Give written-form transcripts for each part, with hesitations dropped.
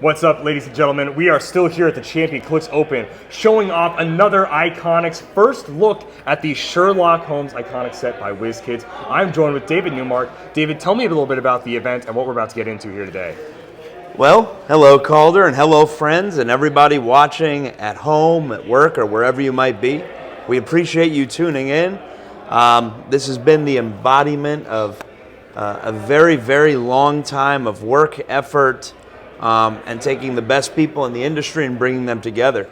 What's up, ladies and gentlemen? We are still here at the Heroclix Open, showing off another Iconix first look at the Sherlock Holmes Iconix set by Wizkids. I'm joined with David Newmark. David, tell me a little bit about the event and what we're about to get into here today. Well, hello Kalder, and hello friends and everybody watching at home, at work, or wherever you might be. We appreciate you tuning in. This has been the embodiment of a very, very long time of work, effort, and taking the best people in the industry and bringing them together.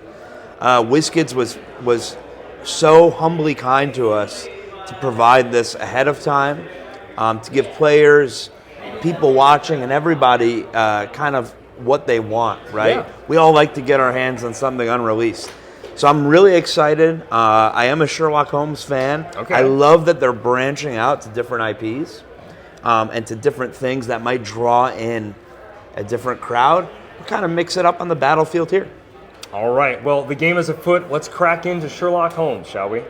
Wizkids was so humbly kind to us to provide this ahead of time, to give players, people watching, and everybody kind of what they want, right? Yeah. We all like to get our hands on something unreleased. So I'm really excited. I am a Sherlock Holmes fan. Okay. I love that they're branching out to different IPs and to different things that might draw in a different crowd. We'll kind of mix it up on the battlefield here. All right, well, the game is afoot. Let's crack into Sherlock Holmes, shall we?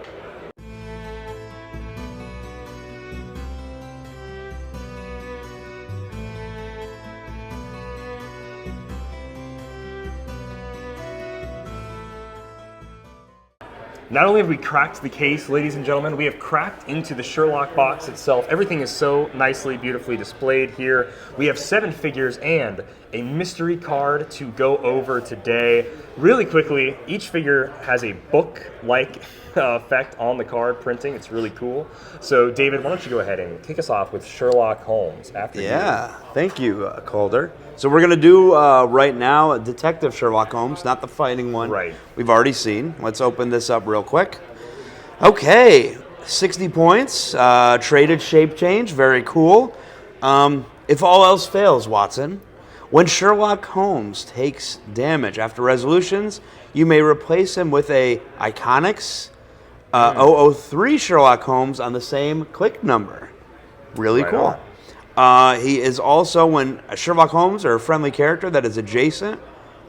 Not only have we cracked the case, ladies and gentlemen, we have cracked into the Sherlock box itself. Everything is so nicely, beautifully displayed here. We have 7 figures and a mystery card to go over today. Really quickly, each figure has a book-like effect on the card printing. It's really cool. So, David, why don't you go ahead and kick us off with Sherlock Holmes after you. Yeah, thank you, Calder. So we're going to do right now a Detective Sherlock Holmes, not the fighting one. Right. We've already seen. Let's open this up real quick. Okay, 60 points, traded shape change, very cool. If all else fails, Watson, when Sherlock Holmes takes damage after resolutions, you may replace him with a Iconix 003 Sherlock Holmes on the same click number. Really Right cool. He is also, when a Sherlock Holmes or a friendly character that is adjacent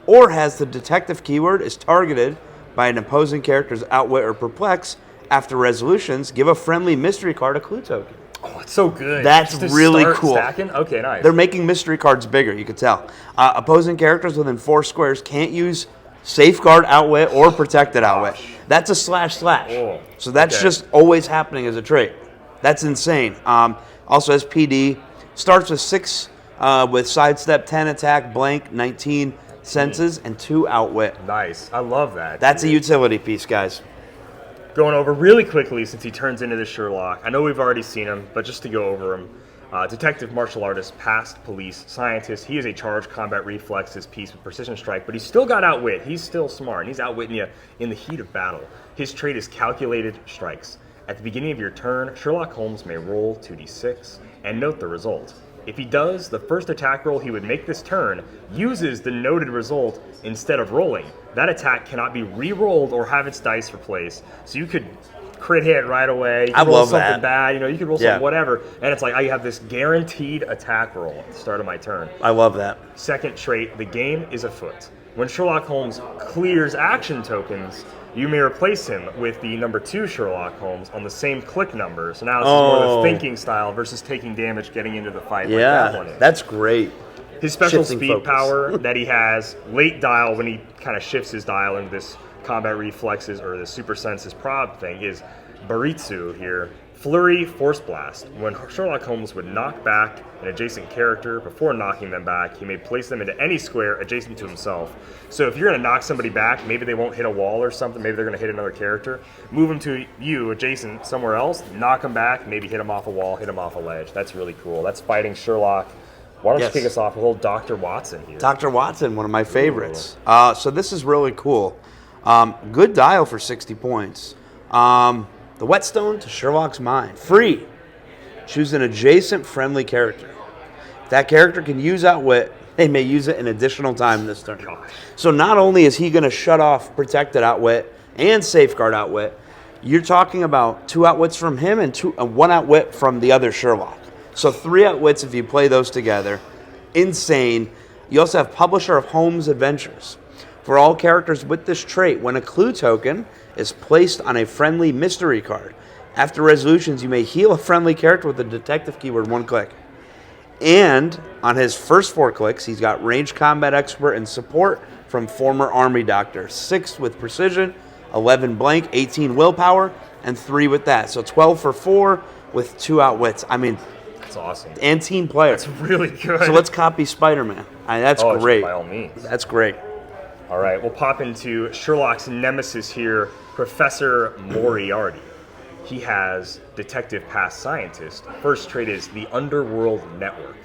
or has the detective keyword is targeted by an opposing character's outwit or perplex after resolutions, give a friendly mystery card a clue token. Oh, it's so good. That's Just to really start cool. Stacking? Okay, nice. They're making mystery cards bigger, you can tell. Opposing characters within 4 squares can't use safeguard outwit or protected outwit. That's a // Oh, so that's okay. just always happening as a trait. That's insane. Also has PD. Starts with 6 with sidestep, 10 attack, blank, 19 senses, and 2 outwit. Nice. I love that. That's a utility piece, guys. Going over really quickly since he turns into the Sherlock. I know we've already seen him, but just to go over him. Detective, martial artist, past police, scientist. He is a charge, combat reflex, his piece with precision strike, but he's still got outwit. He's still smart, and he's outwitting you in the heat of battle. His trait is calculated strikes. At the beginning of your turn, Sherlock Holmes may roll 2d6 and note the result. If he does, the first attack roll he would make this turn uses the noted result instead of rolling. That attack cannot be re-rolled or have its dice replaced. So you could crit hit right away. You could roll something bad, you could roll something whatever, and it's like I have this guaranteed attack roll at the start of my turn. I love that. Second trait, the game is afoot. When Sherlock Holmes clears action tokens, you may replace him with the number 2 Sherlock Holmes on the same click number. So now this is more the thinking style versus taking damage, getting into the fight like that one is. That's great. His special Shifting speed focus. power that he has, late dial, when he kind of shifts his dial into this combat reflexes or the super senses prob thing, is Baritsu here. Flurry, Force Blast. When Sherlock Holmes would knock back an adjacent character, before knocking them back, he may place them into any square adjacent to himself. So if you're going to knock somebody back, maybe they won't hit a wall or something, maybe they're going to hit another character, move them to you adjacent somewhere else, knock them back, maybe hit them off a wall, hit them off a ledge. That's really cool. That's fighting Sherlock. Why don't you kick us off with old Dr. Watson here? Dr. Watson, one of my favorites. So this is really cool. Good dial for 60 points. The whetstone to Sherlock's mind. Free. Choose an adjacent friendly character. If that character can use outwit, they may use it an additional time this turn. Gosh. So not only is he going to shut off protected outwit and safeguard outwit, you're talking about 2 outwits from him and 1 outwit from the other Sherlock. So 3 outwits if you play those together. Insane. You also have Publisher of Holmes Adventures. For all characters with this trait, when a clue token is placed on a friendly mystery card, after resolutions, you may heal a friendly character with the detective keyword 1 click. And on his first 4 clicks, he's got range combat expert and support from former army doctor. 6 with precision, 11 blank, 18 willpower, and 3 with that. So 12 for 4 with 2 outwits. I mean, That's awesome. and team player. That's really good. So let's copy Spider-Man. That's great. By all means. That's great. All right, we'll pop into Sherlock's nemesis here, Professor Moriarty. He has Detective Past Scientist. First trait is the Underworld Network.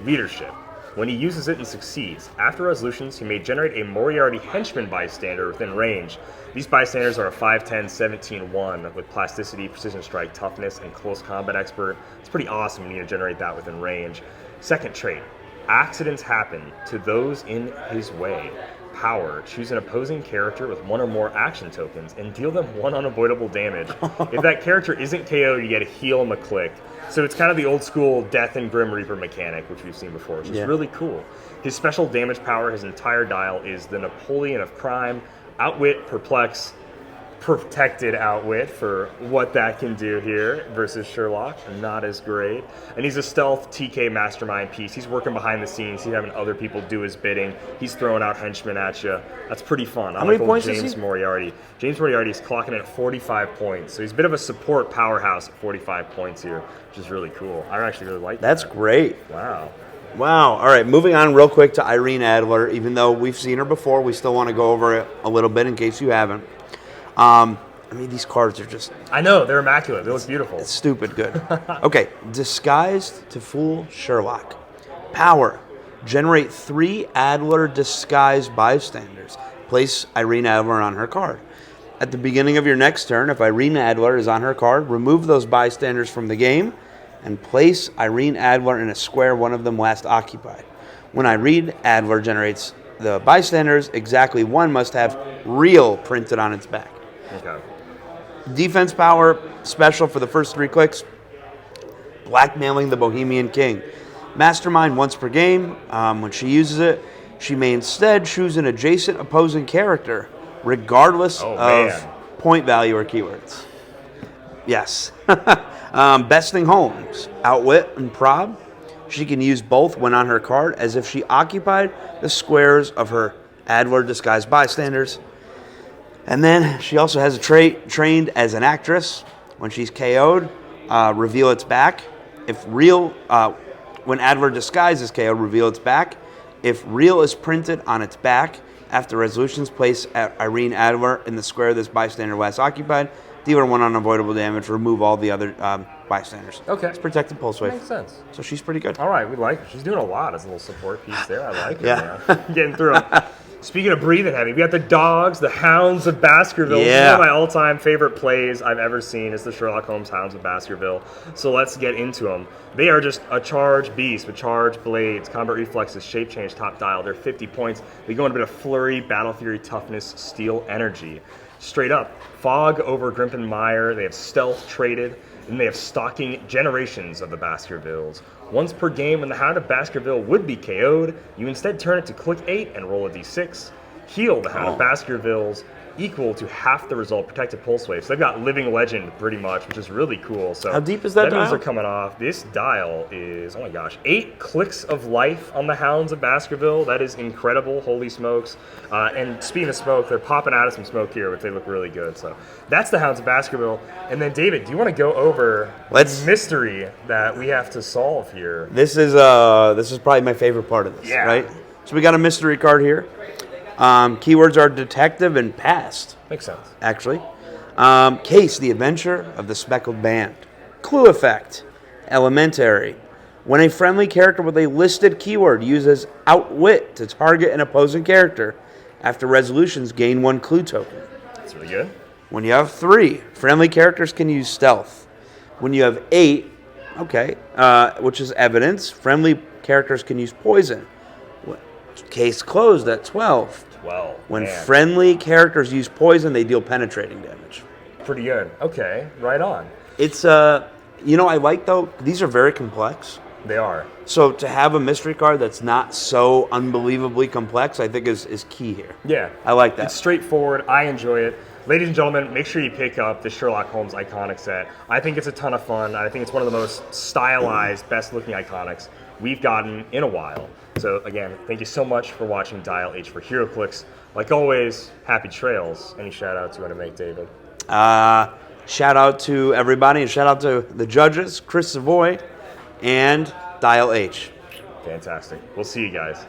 Leadership. When he uses it and succeeds, after resolutions, he may generate a Moriarty henchman bystander within range. These bystanders are a 5'10", 17-1 with plasticity, precision strike, toughness, and close combat expert. It's pretty awesome when you generate that within range. Second trait, accidents happen to those in his way. Power, choose an opposing character with 1 or more action tokens and deal them 1 unavoidable damage. If that character isn't KO'd, you get a heal on the click. So it's kind of the old school Death and Grim Reaper mechanic, which we've seen before, which is really cool. His special damage power, his entire dial, is the Napoleon of Crime, Outwit, Perplex, Protected Outwit for what that can do here versus Sherlock. Not as great. And he's a stealth TK mastermind piece. He's working behind the scenes. He's having other people do his bidding. He's throwing out henchmen at you. That's pretty fun. How many points is James he? Moriarty. James Moriarty is clocking in at 45 points. So he's a bit of a support powerhouse at 45 points here, which is really cool. I actually really like that. That's great. Wow. Wow. All right, moving on real quick to Irene Adler. Even though we've seen her before, we still want to go over it a little bit in case you haven't. I mean, these cards are just... I know, they're immaculate. They look beautiful. It's stupid good. Okay, disguised to fool Sherlock. Power. Generate 3 Adler disguised bystanders. Place Irene Adler on her card. At the beginning of your next turn, if Irene Adler is on her card, remove those bystanders from the game and place Irene Adler in a square one of them last occupied. When Irene Adler generates the bystanders, exactly 1 must have real printed on its back. Okay. Defense power, special for the first 3 clicks, blackmailing the Bohemian King. Mastermind once per game. When she uses it, she may instead choose an adjacent opposing character, regardless of point value or keywords. Yes. Besting Holmes, Outwit and Prob. She can use both when on her card as if she occupied the squares of her Adler disguised bystanders. And then she also has a trait trained as an actress. When she's KO'd, reveal its back. If real, when Adler disguise is KO'd, reveal its back. If real is printed on its back, after resolutions, place Irene Adler in the square this bystander last occupied. Deal her 1 unavoidable damage. Remove all the other bystanders. Okay. It's protected pulse wave. Makes sense. So she's pretty good. All right, we like her. She's doing a lot as a little support piece there. I like her. Yeah. Man. Getting through them. Speaking of breathing heavy, we got the dogs, the Hounds of Baskerville. This is Yeah. one of my all-time favorite plays I've ever seen is the Sherlock Holmes Hounds of Baskerville. So let's get into them. They are just a charge beast with charge blades, combat reflexes, shape change, top dial. They're 50 points. They go in a bit of flurry, battle fury, toughness, steel energy. Straight up, fog over Grimpen Mire. They have stealth traded, and they have stalking generations of the Baskervilles. Once per game, when the Hound of Baskerville would be KO'd, you instead turn it to click 8 and roll a d6. Heal the Hound of Baskervilles equal to half the result, protected pulse wave. So they've got living legend pretty much, which is really cool. So how deep is that dial? dial? Are coming off. This dial is, oh my gosh, 8 clicks of life on the Hounds of Baskerville. That is incredible. Holy smokes. And speaking of smoke, they're popping out of some smoke here, which they look really good. So that's the Hounds of Baskerville. And then, David, do you want to go over the mystery that we have to solve here? This is probably my favorite part of this, Yeah. right? So we got a mystery card here. Keywords are detective and past. Makes sense. Actually. Case, the adventure of the speckled band. Clue effect, elementary. When a friendly character with a listed keyword uses outwit to target an opposing character, after resolutions gain 1 clue token. That's really good. When you have 3, friendly characters can use stealth. When you have 8, which is evidence, friendly characters can use poison. Case closed at 12. 12. When man. friendly characters use poison, they deal penetrating damage. Pretty good. Okay, right on. It's, I like, though, these are very complex. They are. So to have a mystery card that's not so unbelievably complex, I think is key here. Yeah. I like that. It's straightforward. I enjoy it. Ladies and gentlemen, make sure you pick up the Sherlock Holmes Iconix set. I think it's a ton of fun. I think it's one of the most stylized, best-looking Iconix. we've gotten in a while. So again, thank you so much for watching Dial H for Heroclix. Like always, happy trails. Any shout outs you want to make, David? Shout out to everybody, and shout out to the judges, Chris Savoy and Dial H. Fantastic. We'll see you guys.